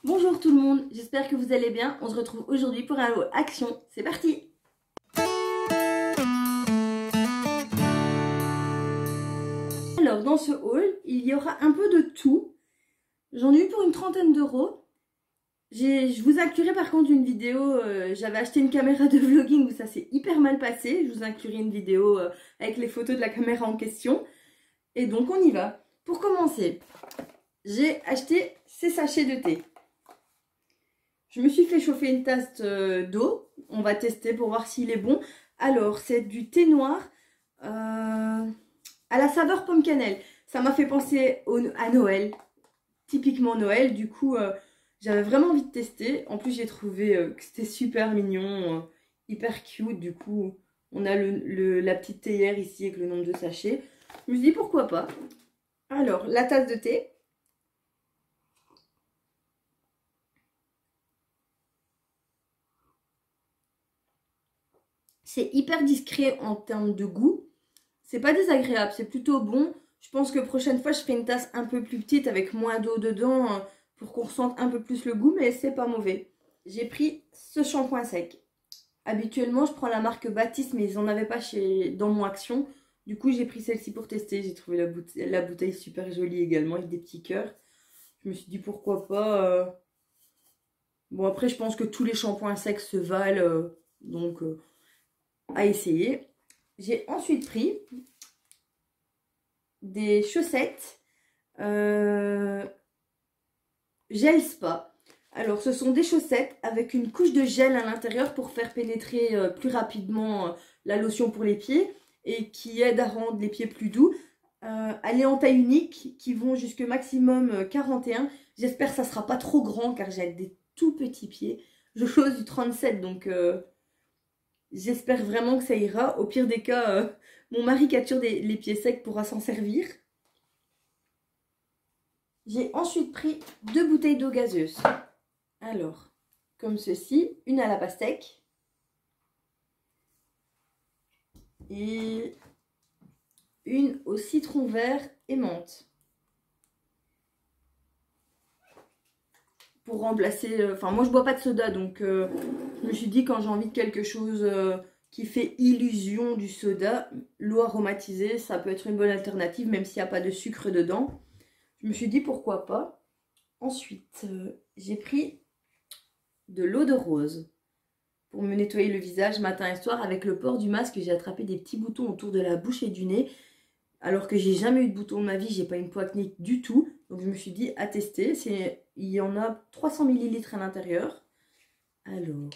Bonjour tout le monde, j'espère que vous allez bien. On se retrouve aujourd'hui pour un haul action. C'est parti! Alors dans ce haul, il y aura un peu de tout. J'en ai eu pour une trentaine d'euros. Je vous inclurai par contre une vidéo, j'avais acheté une caméra de vlogging où ça s'est hyper mal passé. Je vous inclurai une vidéo avec les photos de la caméra en question. Et donc on y va. Pour commencer, j'ai acheté ces sachets de thé. Je me suis fait chauffer une tasse d'eau. On va tester pour voir s'il est bon. Alors, c'est du thé noir à la saveur pomme cannelle. Ça m'a fait penser à Noël. Typiquement Noël. Du coup, j'avais vraiment envie de tester. En plus, j'ai trouvé que c'était super mignon. Hyper cute. Du coup, on a la petite théière ici avec le nombre de sachets. Je me suis dit pourquoi pas. Alors, la tasse de thé. C'est hyper discret en termes de goût. C'est pas désagréable, c'est plutôt bon. Je pense que prochaine fois, je ferai une tasse un peu plus petite avec moins d'eau dedans pour qu'on ressente un peu plus le goût, mais c'est pas mauvais. J'ai pris ce shampoing sec. Habituellement, je prends la marque Baptiste, mais ils n'en avaient pas dans mon Action. Du coup, j'ai pris celle-ci pour tester. J'ai trouvé la bouteille super jolie également, avec des petits cœurs. Je me suis dit pourquoi pas. Bon, après, je pense que tous les shampoings secs se valent, donc à essayer. J'ai ensuite pris des chaussettes gel spa. Alors ce sont des chaussettes avec une couche de gel à l'intérieur pour faire pénétrer plus rapidement la lotion pour les pieds et qui aide à rendre les pieds plus doux. Elle est en taille unique qui vont jusque maximum 41. J'espère que ça sera pas trop grand car j'ai des tout petits pieds. Je chose du 37 donc j'espère vraiment que ça ira. Au pire des cas, mon mari qui a toujours les pieds secs pourra s'en servir. J'ai ensuite pris 2 bouteilles d'eau gazeuse. Alors, comme ceci, une à la pastèque et une au citron vert et menthe. Pour remplacer, enfin moi je bois pas de soda donc je me suis dit quand j'ai envie de quelque chose qui fait illusion du soda, l'eau aromatisée ça peut être une bonne alternative même s'il n'y a pas de sucre dedans. Je me suis dit pourquoi pas. Ensuite j'ai pris de l'eau de rose pour me nettoyer le visage matin et soir. Avec le port du masque j'ai attrapé des petits boutons autour de la bouche et du nez. Alors que j'ai jamais eu de boutons de ma vie, j'ai pas une peau acnéique du tout. Donc je me suis dit à tester. Il y en a 300 ml à l'intérieur. Alors,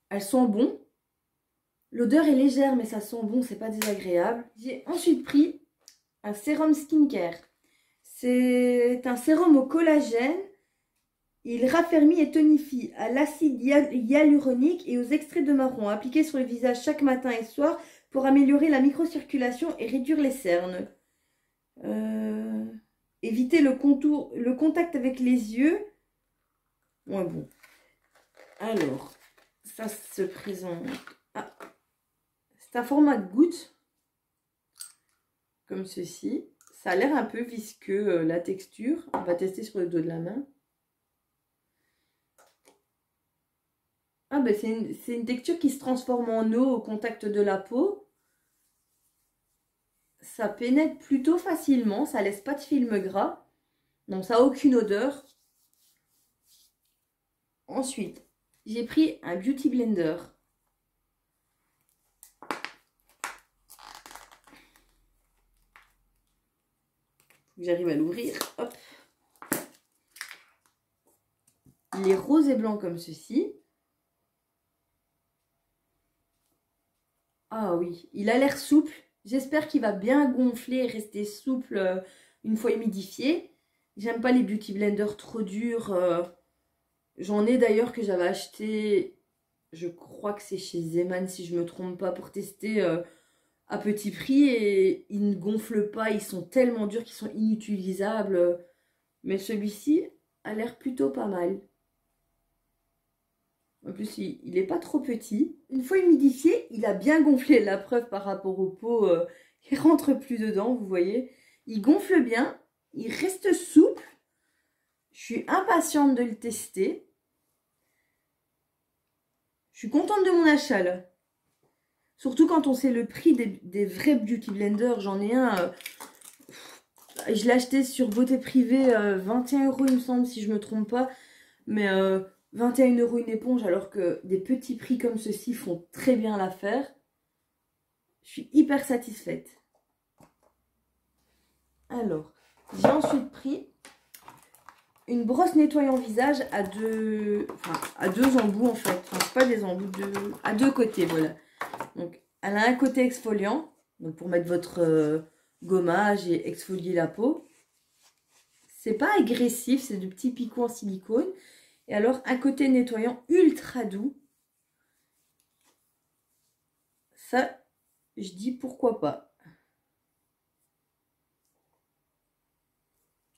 elles sont bonnes. L'odeur est légère mais ça sent bon, c'est pas désagréable. J'ai ensuite pris un sérum skincare. C'est un sérum au collagène. Il raffermit et tonifie à l'acide hyaluronique et aux extraits de marron appliqués sur le visage chaque matin et soir pour améliorer la microcirculation et réduire les cernes. Éviter le contact avec les yeux. Ouais, bon. Alors, ça se présente. Ah, c'est un format de goutte. Comme ceci. Ça a l'air un peu visqueux, la texture. On va tester sur le dos de la main. Ah ben c'est une texture qui se transforme en eau au contact de la peau. Ça pénètre plutôt facilement, ça laisse pas de film gras. Donc ça n'a aucune odeur. Ensuite, j'ai pris un beauty blender. J'arrive à l'ouvrir. Hop. Il est rose et blanc comme ceci. Ah oui, il a l'air souple. J'espère qu'il va bien gonfler et rester souple une fois humidifié. J'aime pas les beauty blenders trop durs. J'en ai d'ailleurs que j'avais acheté, je crois que c'est chez Zeman si je me trompe pas, pour tester à petit prix. Et ils ne gonflent pas, ils sont tellement durs qu'ils sont inutilisables. Mais celui-ci a l'air plutôt pas mal. En plus, il n'est pas trop petit. Une fois humidifié, il a bien gonflé. La preuve par rapport au pot, il rentre plus dedans, vous voyez. Il gonfle bien, il reste souple. suis impatiente de le tester. Je suis contente de mon achat là. Surtout quand on sait le prix des vrais beauty blenders. J'en ai un, je l'ai acheté sur Beauté Privée, 21 € il me semble si je me trompe pas. Mais 21 € une éponge alors que des petits prix comme ceci font très bien l'affaire. Je suis hyper satisfaite. Alors, j'ai ensuite pris une brosse nettoyant visage à deux embouts en fait. Enfin, c'est pas des embouts, à deux côtés, voilà. Donc, elle a un côté exfoliant, donc pour mettre votre gommage et exfolier la peau. C'est pas agressif, c'est de petits picots en silicone. Et alors, un côté nettoyant ultra doux. Ça, je dis pourquoi pas.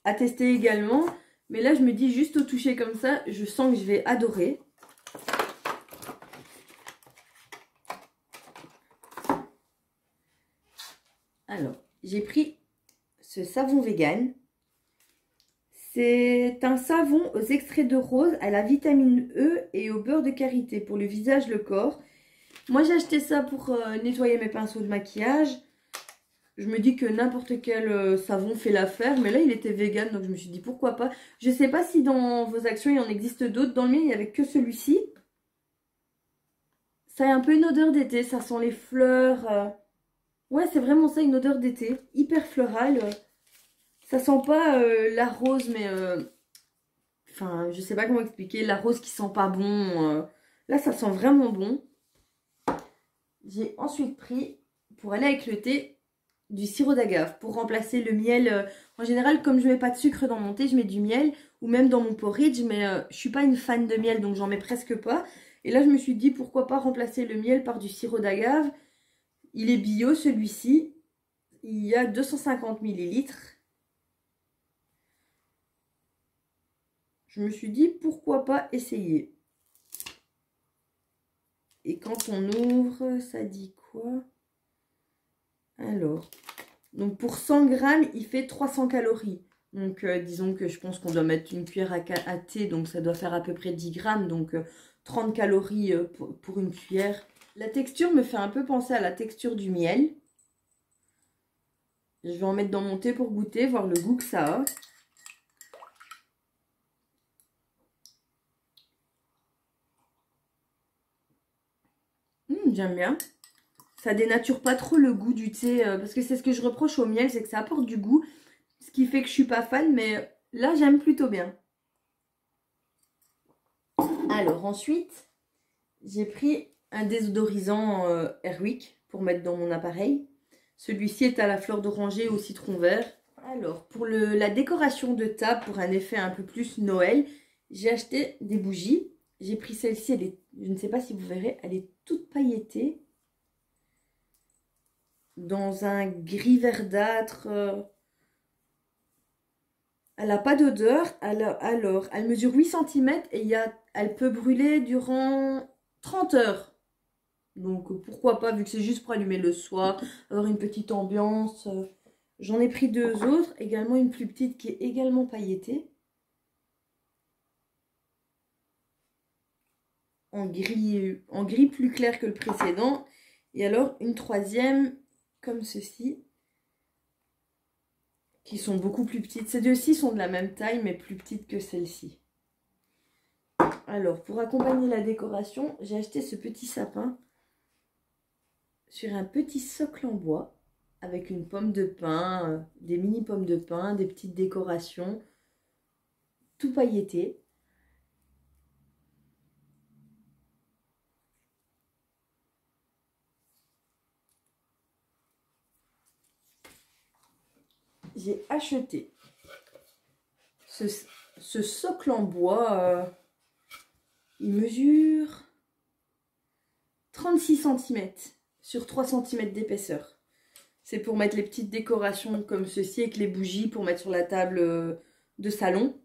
À tester également. Mais là, je me dis juste au toucher comme ça, je sens que je vais adorer. Alors, j'ai pris ce savon vegan. C'est un savon aux extraits de rose, à la vitamine E et au beurre de karité pour le visage, le corps. Moi, j'ai acheté ça pour nettoyer mes pinceaux de maquillage. Je me dis que n'importe quel savon fait l'affaire, mais là, il était vegan, donc je me suis dit pourquoi pas. Je sais pas si dans vos actions, il y en existe d'autres. Dans le mien, il n'y avait que celui-ci. Ça a un peu une odeur d'été, ça sent les fleurs. Ouais, c'est vraiment ça, une odeur d'été, hyper florale. Ça sent pas la rose, mais... Enfin, je sais pas comment expliquer. La rose qui sent pas bon. Là, ça sent vraiment bon. J'ai ensuite pris, pour aller avec le thé, du sirop d'agave. Pour remplacer le miel. En général, comme je mets pas de sucre dans mon thé, je mets du miel. Ou même dans mon porridge. Mais je suis pas une fan de miel, donc j'en mets presque pas. Et là, je me suis dit, pourquoi pas remplacer le miel par du sirop d'agave. Il est bio, celui-ci. Il y a 250 ml. Je me suis dit, pourquoi pas essayer. Et quand on ouvre, ça dit quoi? Alors, donc pour 100 grammes, il fait 300 calories. Donc, disons que je pense qu'on doit mettre une cuillère à thé, donc ça doit faire à peu près 10 grammes. Donc, 30 calories pour une cuillère. La texture me fait un peu penser à la texture du miel. Je vais en mettre dans mon thé pour goûter, voir le goût que ça a. J'aime bien. Ça dénature pas trop le goût du thé, parce que c'est ce que je reproche au miel, c'est que ça apporte du goût. Ce qui fait que je suis pas fan, mais là j'aime plutôt bien. Alors ensuite, j'ai pris un désodorisant Airwick pour mettre dans mon appareil. Celui-ci est à la fleur d'oranger au citron vert. Alors pour la décoration de table, pour un effet un peu plus Noël, j'ai acheté des bougies. J'ai pris celle-ci, je ne sais pas si vous verrez, elle est toute pailletée. Dans un gris verdâtre. Elle n'a pas d'odeur. Alors, elle mesure 8 cm et elle peut brûler durant 30 heures. Donc, pourquoi pas, vu que c'est juste pour allumer le soir, avoir une petite ambiance. J'en ai pris deux autres, également une plus petite qui est également pailletée. En gris plus clair que le précédent. Et alors, une troisième comme ceci, qui sont beaucoup plus petites. Ces deux-ci sont de la même taille, mais plus petites que celle-ci. Alors, pour accompagner la décoration, j'ai acheté ce petit sapin sur un petit socle en bois, avec une pomme de pin, des mini pommes de pin, des petites décorations, tout pailleté. J'ai acheté ce socle en bois, il mesure 36 cm sur 3 cm d'épaisseur. C'est pour mettre les petites décorations comme ceci avec les bougies pour mettre sur la table de salon.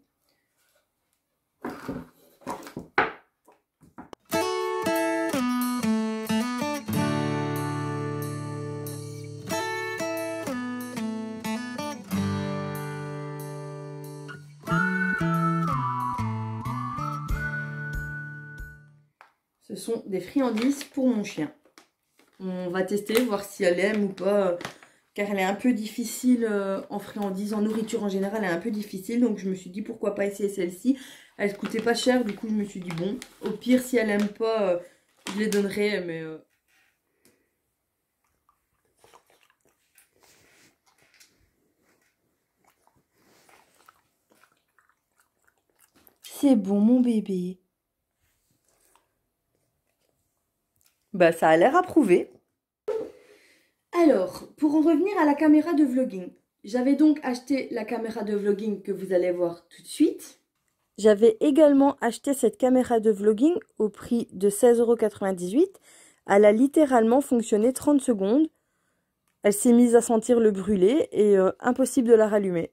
sont des friandises pour mon chien. On va tester, voir si elle aime ou pas, car elle est un peu difficile en friandises, en nourriture en général, elle est un peu difficile. Donc je me suis dit pourquoi pas essayer celle-ci. Elle coûtait pas cher, du coup je me suis dit bon, au pire si elle aime pas, je les donnerai, mais... C'est bon mon bébé. Bah ça a l'air approuvé. Alors, pour en revenir à la caméra de vlogging, j'avais donc acheté la caméra de vlogging que vous allez voir tout de suite. J'avais également acheté cette caméra de vlogging au prix de 16,98 €. Elle a littéralement fonctionné 30 secondes. Elle s'est mise à sentir le brûler et impossible de la rallumer.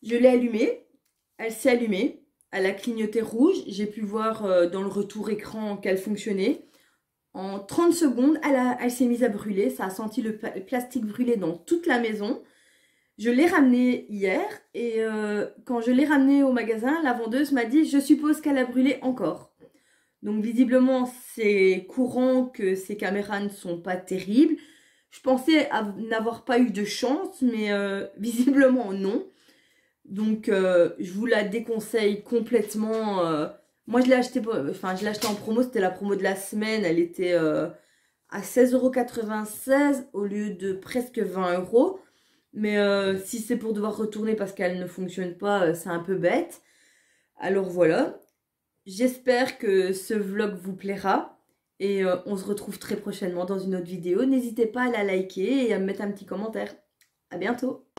Je l'ai allumée, elle s'est allumée, elle a clignoté rouge, j'ai pu voir dans le retour écran qu'elle fonctionnait. En 30 secondes, elle s'est mise à brûler, ça a senti le plastique brûler dans toute la maison. Je l'ai ramenée hier et quand je l'ai ramenée au magasin, la vendeuse m'a dit « Je suppose qu'elle a brûlé encore ». Donc visiblement, c'est courant que ces caméras ne sont pas terribles. Je pensais n'avoir pas eu de chance, mais visiblement non. Donc je vous la déconseille complètement. Moi je l'ai acheté en promo, c'était la promo de la semaine, elle était à 16,96 € au lieu de presque 20 €. Mais si c'est pour devoir retourner parce qu'elle ne fonctionne pas, c'est un peu bête. Alors voilà, j'espère que ce vlog vous plaira. Et on se retrouve très prochainement dans une autre vidéo. N'hésitez pas à la liker et à me mettre un petit commentaire. À bientôt!